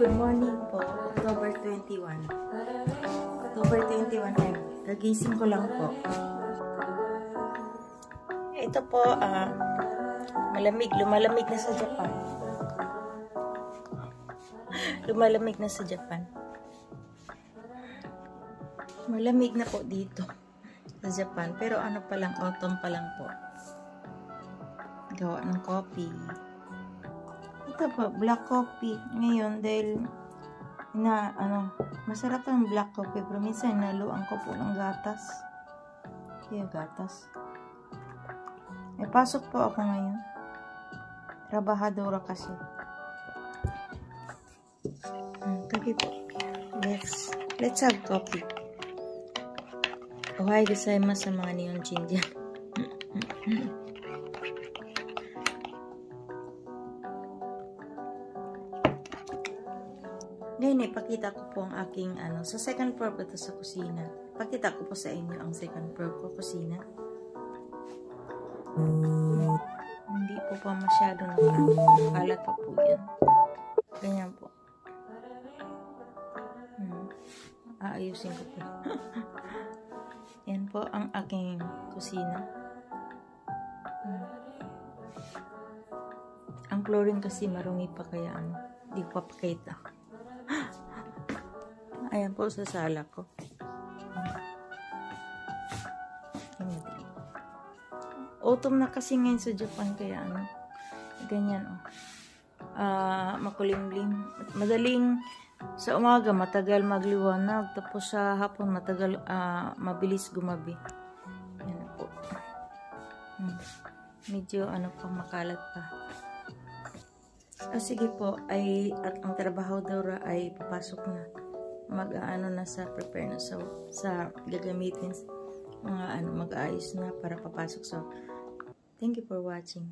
Good morning po, October 21. October 21 ay kagising ko lang po. Ito po, lumalamig na sa Japan. Lumalamig na sa Japan. Malamig na po dito sa Japan, pero ano pa lang, autumn pa lang po. Gawa ng coffee. Ito po, black coffee. Ngayon, dahil masarap ang black coffee, pero minsan naluan ko po ng gatas. Kaya gatas. May pasok po ako ngayon. Trabahadora kasi. Coffee po. Let's have coffee. Ohayo gozaimasu sa mga neon dyan. Ngayon, ipakita ko po ang aking, sa second floor po ito sa kusina. Pakita ko po sa inyo ang second floor ko, kusina. Hindi po pa masyado nakalat pa po yan. Ganyan po. Aayusin ko po. Yan po ang aking kusina. Ang flooring kasi marungi pa kaya hindi ko papakita. Ayan po sa sala ko. Autumn na kasi ngayon sa Japan kaya ganyan makulimlim. Madaling sa umaga matagal magliwanag, tapos sa hapon matagal mabilis gumabi. Yan po. Medyo pa makalat pa. Sige po, at ang trabahadora ay papasok na. Na sa prepare na sa gagamitin, mag-aayos na para papasok. So thank you for watching.